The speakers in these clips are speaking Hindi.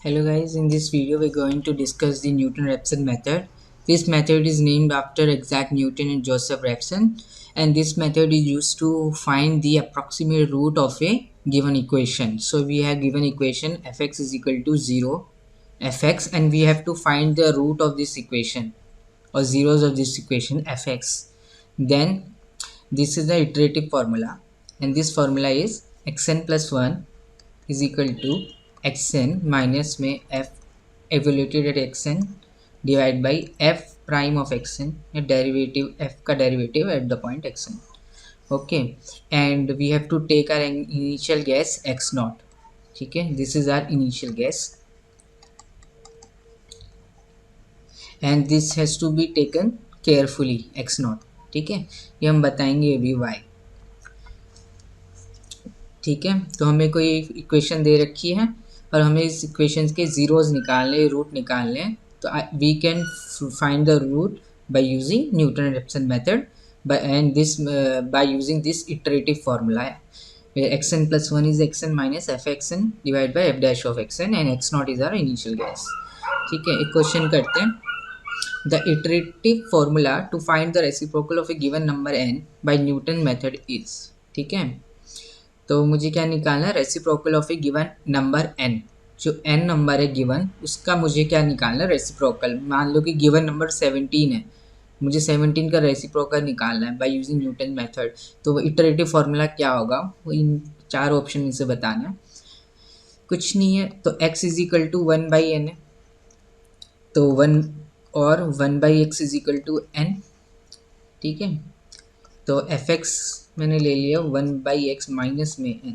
Hello guys, in this video we're going to discuss the Newton-Raphson method. This method is named after Isaac Newton and Joseph Raphson, and this method is used to find the approximate root of a given equation. So we have given equation fx is equal to 0 fx, and we have to find the root of this equation or zeros of this equation fx. Then this is the iterative formula, and this formula is xn plus 1 is equal to xn minus में f evaluated at xn divide by f prime of xn या डेरिवेटिव f का derivative at the point xn. Okay, and we have to take our initial guess x naught. ठीक है, this is our initial guess and this has to be taken carefully x naught. ठीक है, ये हम बताएंगे अभी y. ठीक है, तो हमें कोई इक्वेशन दे रखी है और हमें इस इक्वेशन के ज़ीरोज़ निकालने, रूट निकालने हैं. तो we can find the root by using Newton Raphson method and this by using this iterative formula where xn plus 1 is xn minus fxn divided by f dash of xn and x naught is our initial guess. ठीक है, एक क्वेश्चन करते हैं. The iterative formula to find the reciprocal of a given number n by Newton method is. ठीक है, तो मुझे क्या निकालना है, reciprocal of a given number n. जो n नंबर है गिवन, उसका मुझे क्या निकालना है, रेसिप्रोकल. मान लो कि गिवन नंबर 17 है, मुझे 17 का रेसिप्रोकल निकालना है बाय यूजिंग न्यूटन मेथड. तो इटरेटिव फार्मूला क्या होगा, वो इन चार ऑप्शन में से बताना है. कुछ नहीं है, तो x is equal to 1/n है, तो 1 और 1/x is equal to n. ठीक है, तो fx मैंने ले लिया 1/x माइनस में n.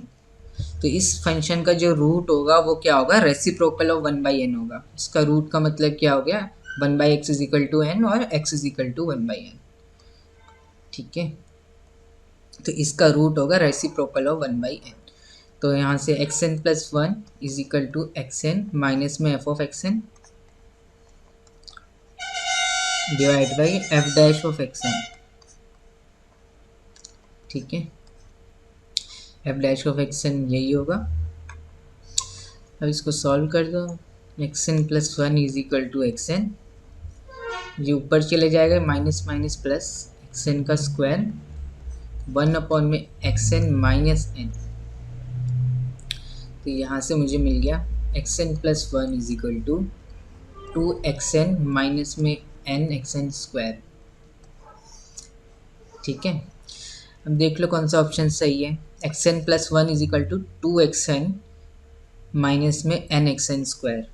तो इस फंक्शन का जो रूट होगा वो क्या होगा, रेसिप्रोकल ऑफ 1/n होगा. इसका रूट का मतलब क्या हो गया, 1/x is equal to n और x is equal to 1/n. ठीक है, तो इसका रूट होगा रेसिप्रोकल ऑफ 1/n. तो यहाँ से xn plus 1 is equal to xn minus में f of xn divide by f dash of xn. ठीक है, एफ डैश ऑफ एक्सन यही होगा. अब इसको सॉल्व कर दो. X n plus 1 is equal to x n, ये ऊपर चले जाएगा, माइनस माइनस प्लस एक्सन का स्क्वायर 1 में एक्सन माइनस एन. तो यहाँ से मुझे मिल गया x n plus 1 is equal to 2xn minus में एन एक्सन स्क्वायर. ठीक है, अब देख लो कौन सा ऑप्शन सही है. xn plus 1 is equal to 2xn minus में एन एक्सन स्क्वायर.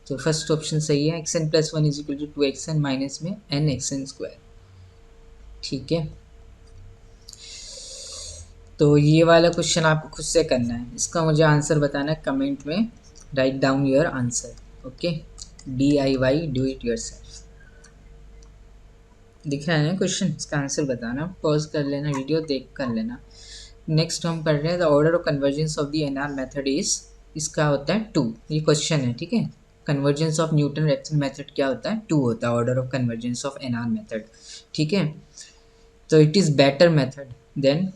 तो फर्स्ट ऑप्शन सही है, xn plus 1 is equal to 2xn minus में एन एक्सन स्क्वायर. ठीक है, तो ये वाला क्वेश्चन आपको खुद से करना है. इसका मुझे आंसर बताना है कमेंट में. Write down your answer. Okay, DIY do it yourself. दिख रहा है ना क्वेश्चन, इसका आंसर बताना. पॉज कर लेना, वीडियो देख कर लेना. नेक्स्ट हम कर रहे हैं the order of convergence of the NR method is. इसका होता है 2. ये क्वेश्चन है. ठीक है, कन्वर्जेंस ऑफ न्यूटन-रैप्सन मेथड क्या होता है, 2 होता है order of convergence of NR method. ठीक है, तो it is better method than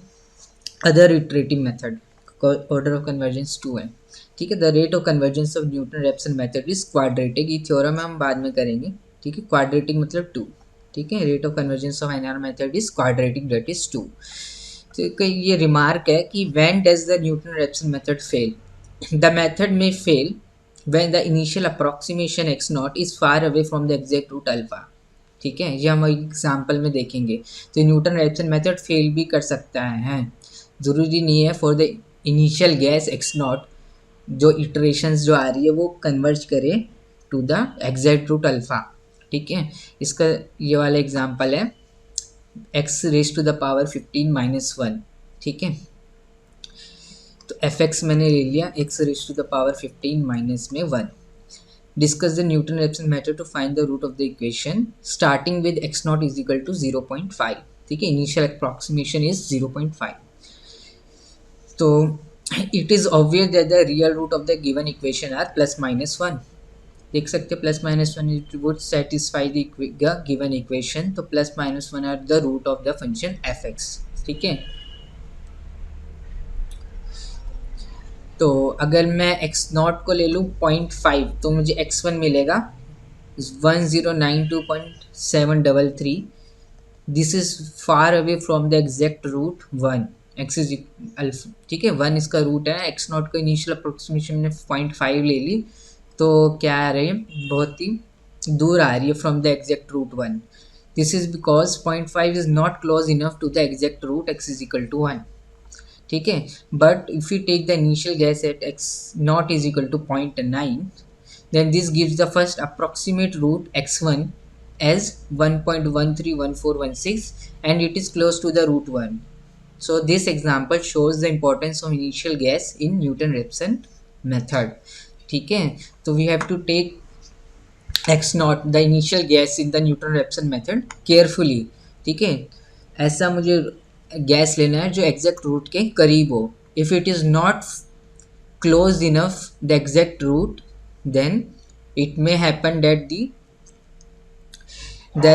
other iterative method. Order of convergence 2 है. ठीक है, the rate of convergence of Newton Raphson method is quadratic. ये थ्योरम हम बाद में करेंगे. ठीक है, क्वाड्रेटिक मतलब 2. ठीक है, rate of convergence of NR method is quadratic, that is 2. तो ये रिमार्क है कि when does the Newton Raphson method fail. The method में fail when the initial approximation x not is far away from the exact root alpha. ठीक है, ये हम एग्जाम्पल में देखेंगे. तो न्यूटन-रैप्सन मेथड फेल भी कर सकता है. ज़रूरी नहीं है for the initial guess x naught जो इटरेशंस जो आ रही है वो कन्वर्ज करे to the exact root alpha. ठीक है, इसका ये वाला एग्जाम्पल है x raise to the power 15 minus 1. ठीक है, तो fx मैंने ले लिया x raise to the power 15 minus में 1. Discuss the Newton Raphson method to find the root of the equation starting with x not is equal to 0.5. ठीक है, इनिशियल अप्रॉक्सीमेशन इज 0.5. तो it is obvious that the real root of the given equation are plus minus 1. देख सकते हैं plus minus 1 it would satisfy the given equation. तो plus minus 1 are the root of the function fx. ठीक है, तो अगर मैं एक्स नॉट को ले लूँ 0.5 तो मुझे x1 मिलेगा 1092.733। This is far away from the exact root 1। X is alpha, ठीक है, 1 इसका रूट है। एक्स नॉट को इनिशियल अप्रोक्सीमेशन में 0.5 ले ली तो क्या आ रही है, बहुत ही दूर आ रही है from the exact root 1। This is because 0.5 is not close enough to the exact root x is equal to 1, ठीक है। But if you take the initial guess at x not is equal to 0.9, then this gives the first approximate root x1 as 1.131416 and it is close to the root 1. So this example shows the importance of initial guess in Newton-Raphson method, ठीक है। तो we have to take x naught the initial guess in the Newton-Raphson method carefully, ठीक है। ऐसा मुझे गैस लेना है जो एग्जैक्ट रूट के करीब हो। If it is not close enough the exact root, then it may happen that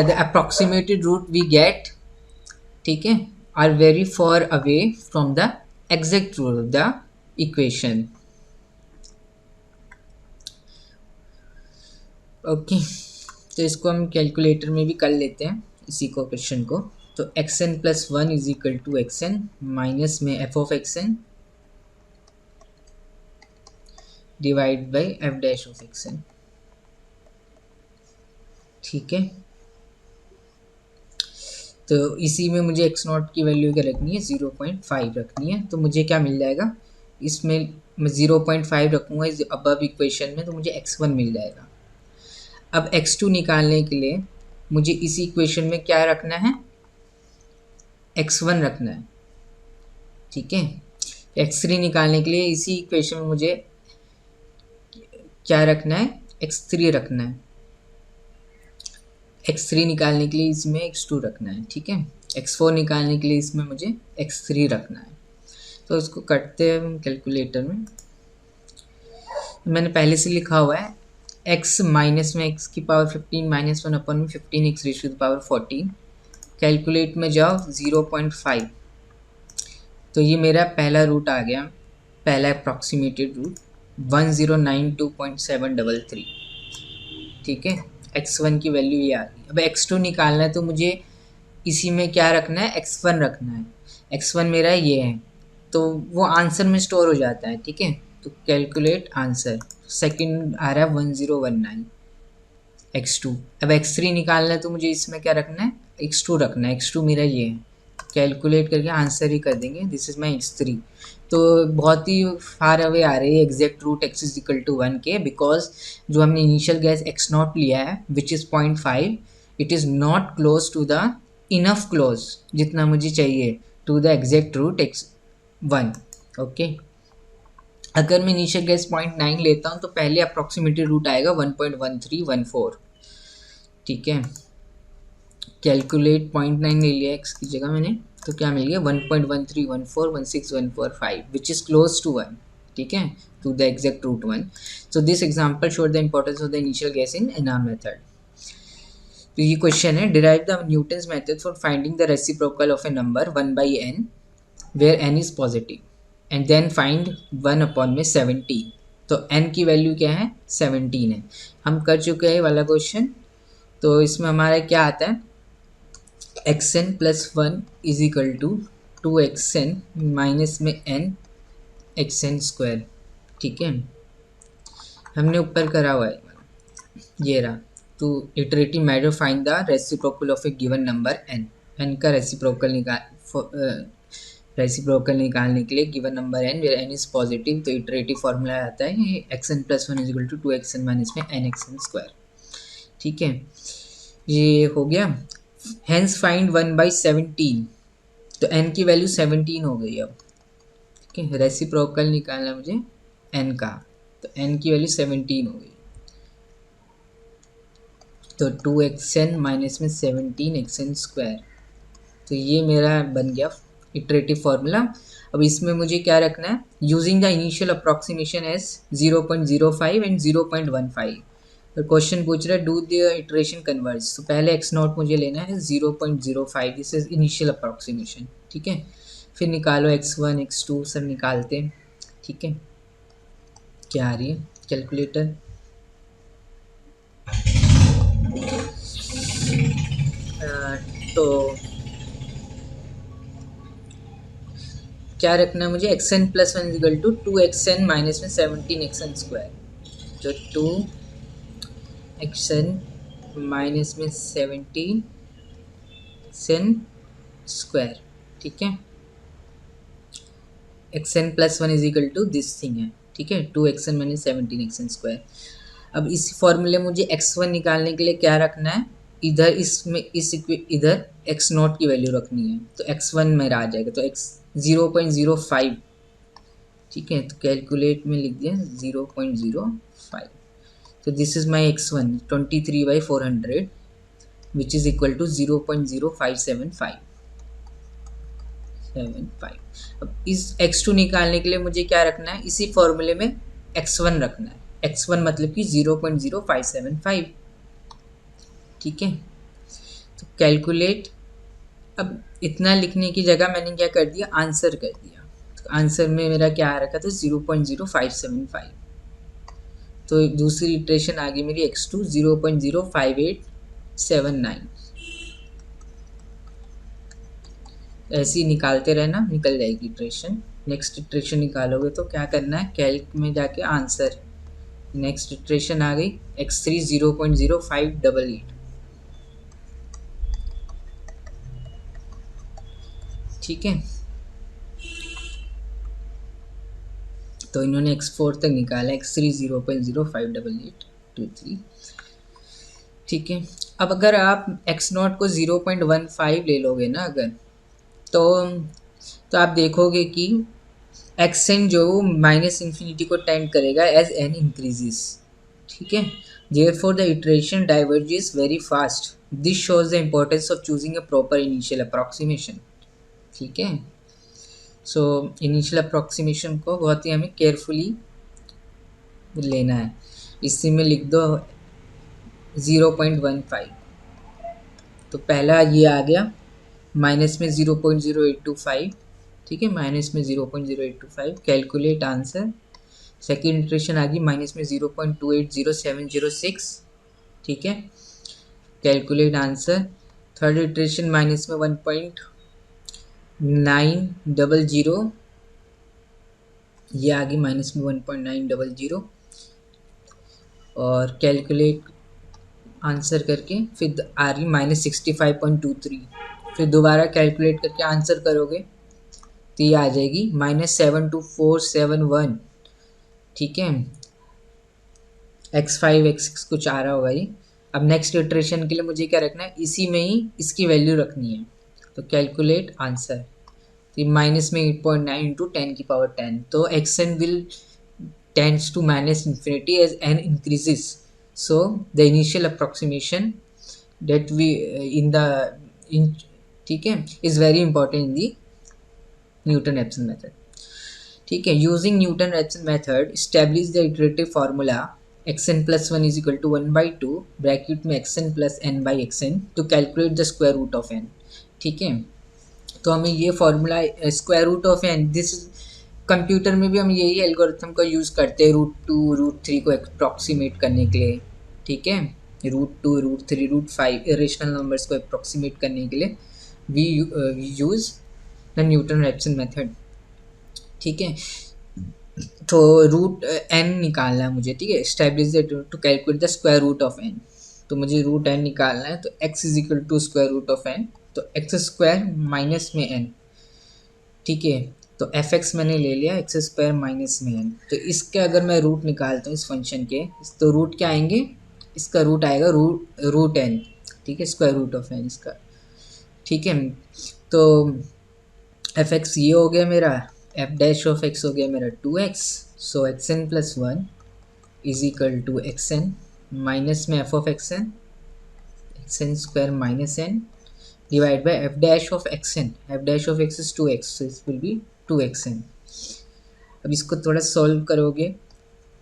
the approximated root we get, ठीक है, are very far away from the exact root of the equation. Okay, तो इसको हम कैलकुलेटर में भी कर लेते हैं इसी को, क्वेश्चन को। तो xn plus 1 is equal to xn minus में f of xn divide by f dash of x n, ठीक है। तो इसी में मुझे एक्स नॉट की वैल्यू क्या रखनी है, 0.5 रखनी है। तो मुझे क्या मिल जाएगा, इसमें मैं 0.5 रखूँगा इस अबव इक्वेशन में, तो मुझे x1 मिल जाएगा। अब x2 निकालने के लिए मुझे इसी इक्वेशन में क्या रखना है, x1 रखना है, ठीक है। x3 निकालने के लिए इसी इक्वेशन में मुझे क्या रखना है, x3 रखना है। x3 निकालने के लिए इसमें x2 रखना है, ठीक है। x4 निकालने के लिए इसमें मुझे x3 रखना है। तो इसको करते हैं हम कैलकुलेटर में। मैंने पहले से लिखा हुआ है x माइनस में x की पावर 15 माइनस 1 अपन में 15x raise to the power 14। Calculate में जाओ 0.5, तो ये मेरा पहला रूट आ गया, पहला अप्रॉक्सीमेटेड रूट 1092.733, ठीक है। x1 की वैल्यू ये आ गई। अब x2 निकालना है तो मुझे इसी में क्या रखना है, x1 रखना है। x1 मेरा ये है, तो वो आंसर में स्टोर हो जाता है, ठीक है। तो कैलकुलेट आंसर, सेकंड आ रहा है 1019 x2। अब x3 निकालना है तो मुझे इसमें क्या रखना है, x2 रखना है। x2 मेरा ये है, कैलकुलेट करके आंसर ही कर देंगे, दिस इज़ माई x3। तो बहुत ही फार अवे आ रही है exact root x is equal to 1 के, बिकॉज जो हमने इनिशियल गैस x नॉट लिया है which is 0.5, it is not close to the enough close जितना मुझे चाहिए to the exact root x1, okay. अगर मैं इनिशियल गैस 0.9 लेता हूँ तो पहले अप्रॉक्सीमेटेड रूट आएगा 1.1314, ठीक है। कैलकुलेट 0.9 ले लिया x की जगह मैंने, तो क्या मिल गया 1.13141614 विच इज़ क्लोज टू 1, ठीक है, to the exact root 1। So this example showed the importance of the initial guess in NR method. तो ये क्वेश्चन है, derive the Newton's method for finding the reciprocal of a number 1/n where n is positive and then find 1/17। तो n की वैल्यू क्या है, 17 है। हम कर चुके हैं वाला क्वेश्चन। तो इसमें हमारा क्या आता है, xn plus 1 is equal to 2xn minus में n xn स्क्वायर, ठीक है। हमने ऊपर करा हुआ है ये रहा, to iterative method find the reciprocal of a given number n का रेसिप्रोकल निकालने के लिए given number n where n is positive, तो इटरेटिव फार्मूला आता है xn plus 1 is equal to 2xn minus में n xn स्क्वायर, ठीक है। ये हो गया। हेंस फाइंड 1/17, तो n की वैल्यू 17 हो गई अब, ठीक है। रेसिप्रोकल निकालना मुझे n का, तो n की वैल्यू 17 हो गई, तो 2xn माइनस में 17 xn स्क्वायर। तो ये मेरा बन गया इटरेटिव फार्मूला। अब इसमें मुझे क्या रखना है, using the initial approximation as 0.05 and 0.15। तो क्वेश्चन पूछ रहा है डू द इटरेशन कन्वर्ज, तो पहले x नॉट मुझे लेना है 0.05, दिस इज इनिशियल अप्रॉक्सीमेशन, ठीक है। फिर निकालो x1 x2 सब निकालते हैं, ठीक है। क्या आ रही है कैलकुलेटर। तो क्या रखना है मुझे, x n plus one is equal to two x n minus में 17 एक्स एन स्क्वायर। तो 2 एक्स एन माइनस में 17 एक्स एन स्क्वायर। ठीक है, x n plus one is equal to this thing है। ठीक है, 2 x n minus 17 x n square. अब इस फॉर्मूले मुझे एक्स वन निकालने के लिए क्या रखना है, इधर इसमें इधर एक्स नॉट की वैल्यू रखनी है, तो एक्स वन मेरा आ जाएगा, तो एक्स 0.05। ठीक है, तो कैलकुलेट में लिख दिया 0.05। तो this is my x one 23/400 which is equal to 0.0575। अब इस x2 निकालने के लिए मुझे क्या रखना है, इसी फॉर्मूले में x1 रखना है। x1 मतलब कि 0.0575। ठीक है, तो कैलकुलेट। अब इतना लिखने की जगह मैंने क्या कर दिया, आंसर कर दिया। तो आंसर में मेरा क्या आ रखा था, 0.0575। तो दूसरी इटरेशन आ गई मेरी x2 0.05879। ऐसे ही निकालते रहना, निकल जाएगी इटरेशन। नेक्स्ट इटरेशन निकालोगे तो क्या करना है, कैल्क में जाके आंसर। नेक्स्ट इटरेशन आ गई x3 0.0588। ठीक है, तो इन्होंने x4 तक निकाला, x3 0.058823। ठीक है, अब अगर आप x0 को 0.15 ले लोगे ना अगर, तो आप देखोगे कि एक्सटेंड जो माइनस इन्फिनिटी को टेंड करेगा एज एन इंक्रीजेस। ठीक है, therefore the iteration diverges very fast. This shows the importance of choosing a proper initial approximation. ठीक है, सो इनिशियल अप्रॉक्सीमेशन को बहुत ही हमें केयरफुली लेना है। इसी में लिख दो 0.15। तो पहला ये आ गया माइनस में 0.0825। ठीक है, माइनस में 0.0825, कैलकुलेट आंसर। सेकेंड इटरेशन आ गई माइनस में 0.280706। ठीक है, calculate answer. Third iteration minus में 1.900, ये आ गई माइनस में 1.900। और कैलकुलेट आंसर करके फिर आ रही -65.23। फिर दोबारा कैलकुलेट करके आंसर करोगे तो ये आ जाएगी -72471। ठीक है, x5 x6 कुछ आ रहा होगा ये। अब नेक्स्ट इटरेशन के लिए मुझे क्या रखना है, इसी में ही इसकी वैल्यू रखनी है। तो कैलकुलेट आंसर, तो माइनस में 8.9 इंटू 10⁻10। तो x n will tends to minus infinity as n increases. So the initial approximation that we in the in ठीक है is very important in the Newton-Raphson method. ठीक है, using Newton Raphson method establish the iterative formula xn plus one is equal to 1/2 bracket में xn plus n by x n to calculate the square root of n। ठीक है, तो हमें ये फार्मूला square root of n, this computer में भी हम यही एल्गोरिथम का यूज़ करते हैं रूट 2 रूट 3 को अप्रॉक्सीमेट करने के लिए। ठीक है, root 2 root 3 root 5 irrational numbers को अप्रॉक्सीमेट करने के लिए we use the Newton Raphson method. ठीक है, तो रूट एन निकालना है मुझे। ठीक है, establish to calculate the square root of n. तो मुझे रूट एन निकालना है, तो x is equal to square root of n, तो एक्स स्क्वायर माइनस में एन। ठीक है, तो एफ एक्स मैंने ले लिया, एक्स स्क्वायर माइनस में एन। तो इसके अगर मैं रूट निकालता हूँ इस फंक्शन के, तो रूट क्या आएंगे, इसका रूट आएगा रूट एन। ठीक है, स्क्वायर रूट ऑफ एन इसका। ठीक है, तो एफ एक्स ये हो गया मेरा, एफ डैश ऑफ एक्स हो गया मेरा 2x। So x n plus one is equal to x n minus में f of x n square minus n divide by f dash of x n. F dash of x is 2x, so it will be 2xn। अब इसको थोड़ा सॉल्व करोगे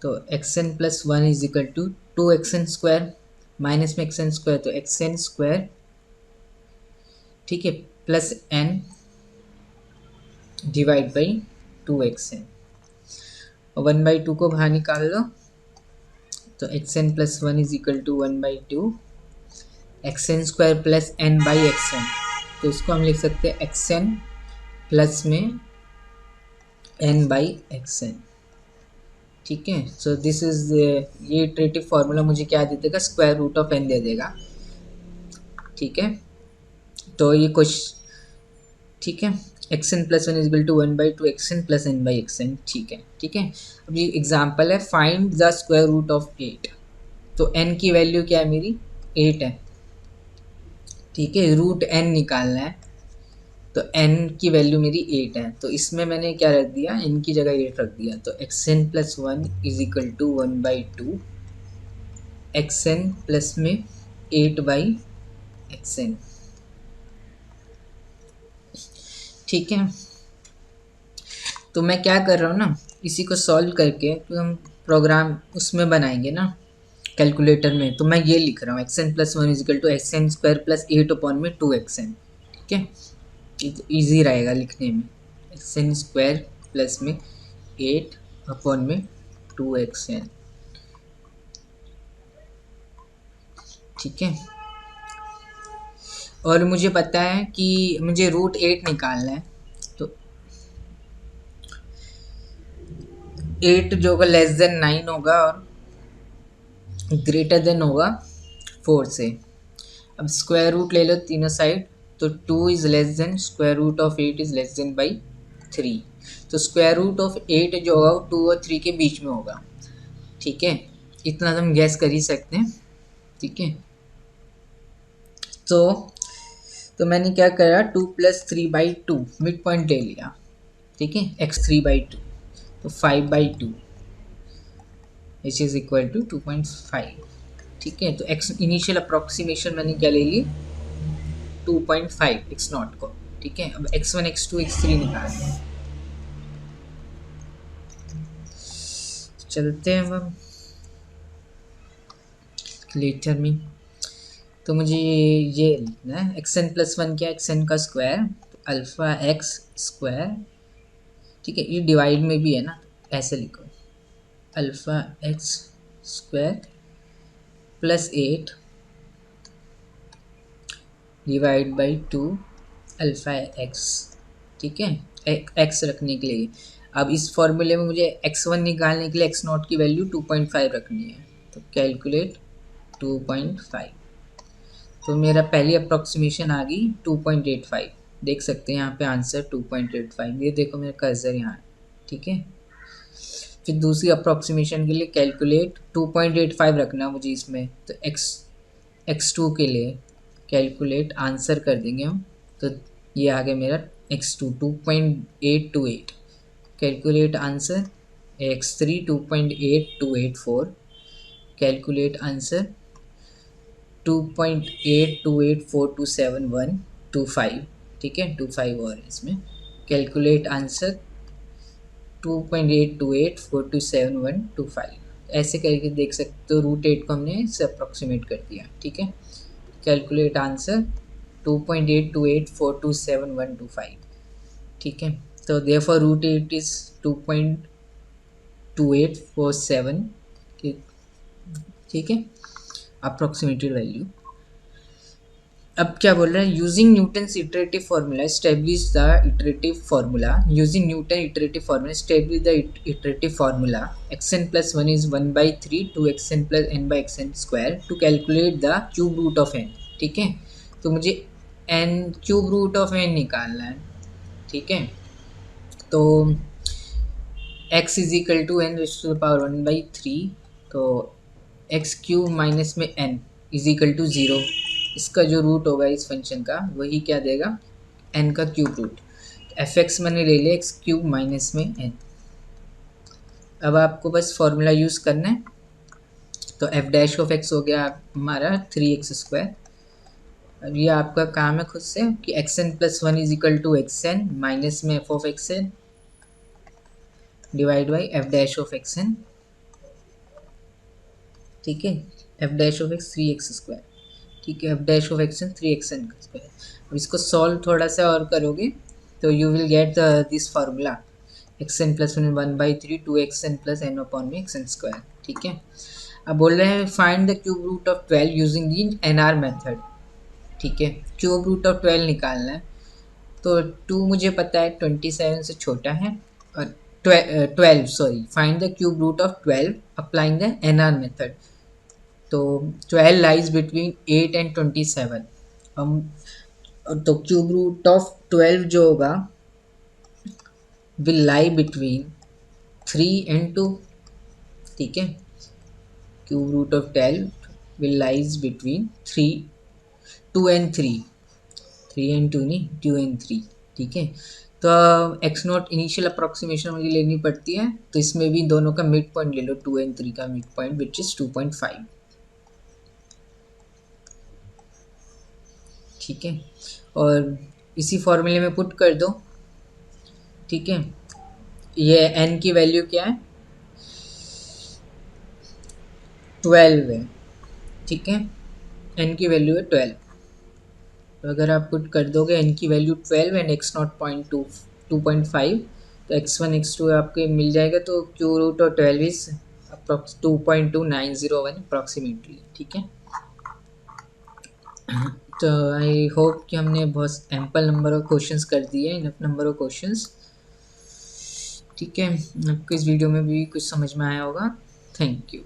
तो x n plus one is equal to 2xn square minus में एक्स एन स्क्वायर, तो एक्स एन स्क्वायर। ठीक है, plus N divide by 2xn। 1/2 को बाहर निकाल लो, तो x n plus one is equal to 1/2 x n square plus n by x n. तो इसको हम लिख सकते हैं एक्स एन प्लस में एन बाई एक्स एन। ठीक है, सो दिस इज ये इटरेटिव फार्मूला मुझे क्या दे देगा, स्क्वायर रूट ऑफ एन दे देगा। ठीक है, तो ये कुछ ठीक है, x n plus one is equal to 1/2 x n plus n by x n. ठीक है, ठीक है। अब ये एग्जाम्पल है, find the square root of 8। तो एन की वैल्यू क्या है मेरी, 8 है। ठीक है, रूट एन निकालना है, तो एन की वैल्यू मेरी 8 है। तो इसमें मैंने क्या रख दिया, एन की जगह 8 रख दिया। तो x n plus one is equal to 1/2 x n plus में 8 बाई एक्स एन। ठीक है, तो मैं क्या कर रहा हूँ ना, इसी को सॉल्व करके तो हम प्रोग्राम उसमें बनाएंगे ना कैलकुलेटर में। तो मैं ये लिख रहा हूँ x n plus one is equal to x n square plus 8 upon में 2 एक्स एन। ठीक है, ईजी रहेगा लिखने में, एक्स एन स्क्वायर प्लस में 8 अपॉन में 2 एक्स एन। ठीक है, और मुझे पता है कि मुझे रूट 8 निकालना है। तो 8 जो होगा लेस देन 9 होगा और ग्रेटर देन होगा 4 से। अब स्क्वायर रूट ले लो तीनों साइड, तो 2 is less than square root of 8 is less than by 3। तो स्क्वायर रूट ऑफ 8 जो होगा वो 2 और 3 के बीच में होगा। ठीक है, इतना तो हम गैस कर ही सकते हैं। ठीक है, तो मैंने क्या करा, 2 प्लस 3/2 मिड पॉइंट ले लिया। ठीक है, एक्स 3/2, तो 5/2 विच इज़ इक्वल टू 2.5। ठीक है, तो एक्स इनिशियल अप्रॉक्सीमेशन मैंने क्या ले ली, 2.5 एक्स नॉट को। ठीक है, अब x1 x2 x3 निकालना, चलते हैं अब कैलकुलेटर में। तो मुझे ये लिखना है, एक्स एन प्लस वन क्या, एक्स एन का स्क्वायर, तो अल्फ़ा एक्स स्क्वायर। ठीक है, ये डिवाइड में भी है ना, ऐसे लिखो, alpha x square plus 8 divide by 2 alpha x. ठीक है, एक्स रखने के लिए। अब इस फॉर्मूले में मुझे x1 निकालने के लिए x नॉट की वैल्यू 2.5 रखनी है। तो कैलकुलेट 2.5, तो मेरा पहली अप्रॉक्सीमेशन आ गई 2.85। देख सकते हैं यहाँ पे आंसर 2.85, ये देखो मेरा कर्सर यहाँ है। ठीक है, फिर दूसरी अप्रॉक्सीमेशन के लिए कैलकुलेट 2.85 रखना मुझे इसमें, तो x2 के लिए कैलकुलेट आंसर कर देंगे हम। तो ये आ गया मेरा x2 2.828, calculate answer x3 2.8284, calculate answer 2.82842725। ठीक है, 25 और इसमें कैलकुलेट आंसर 2.82842725। ऐसे करके देख सकते हो, रूट 8 को हमने इससे अप्रॉक्सीमेट कर दिया। ठीक है, कैलकुलेट आंसर 2.82842725। ठीक है, तो देयरफॉर रूट 8 इज 2.2847। ठीक है, अप्रॉक्सीमेटेड वैल्यू। अब क्या बोल रहा है, using Newton's iterative formula establish the iterative formula, using Newton iterative formula establish the iterative formula x n plus one is 1/3 to x n plus n by x n square to calculate the cube root of n. ठीक है, तो मुझे n cube root of n निकालना है। ठीक है, तो x is equal to n raise to the power 1/3, तो एक्स क्यूब माइनस में n इज इक्वल टू 0। इसका जो रूट होगा इस फंक्शन का, वही क्या देगा, n का क्यूब रूट। एफ एक्स मैंने ले लिया एक्स क्यूब माइनस में n। अब आपको बस फॉर्मूला यूज़ करना है, तो एफ डैश ऑफ एक्स हो गया हमारा 3x²। अब ये आपका काम है खुद से कि x n plus one is equal to x n minus में f of x n divide by f dash of x n. ठीक है, f dash of x 3x²। ठीक है, f dash of x n 3xn का स्क्वायर। अब इसको सॉल्व थोड़ा सा और करोगे तो you will get this formula, x n plus 1/3 2xn plus n upon में एक्स एन स्क्वायर, ठीक है। अब बोल रहे हैं find the cube root of 12 using the NR method, ठीक है। क्यूब रूट ऑफ 12 निकालना है, तो 2 मुझे पता है 27 से छोटा है, और 12 sorry, find the cube root of 12 applying the NR method. तो 12 लाइज बिटवीन 8 एंड 27। हम तो क्यूब रूट ऑफ 12 जो होगा विल लाई बिटवीन 3 एंड 2, ठीक है। Cube root of 12 will lies between 2 and 3 and 2 नहीं, 2 एंड 3, ठीक है। तो एक्स नॉट इनिशियल अप्रॉक्सीमेशन मुझे लेनी पड़ती है, तो इसमें भी दोनों का मिड पॉइंट ले लो, 2 एंड 3 का मिड पॉइंट विच इज 2.5, ठीक है। और इसी फॉर्मूले में पुट कर दो, ठीक है। ये n की वैल्यू क्या है, 12 है, ठीक है। n की वैल्यू है 12, तो अगर आप पुट कर दोगे n की वैल्यू 12 एंड x नॉट 2.5, तो x1 x2 आपके मिल जाएगा। तो क्यू रूट और 12 इज अप्रॉक्स 2.2901 अप्रॉक्सीमेटली, ठीक है। तो आई होप कि हमने बहुत एम्पल नंबर ऑफ क्वेश्चंस कर दिए, इनफ नंबर ऑफ क्वेश्चंस, ठीक है। आपको इस वीडियो में भी कुछ समझ में आया होगा। Thank you.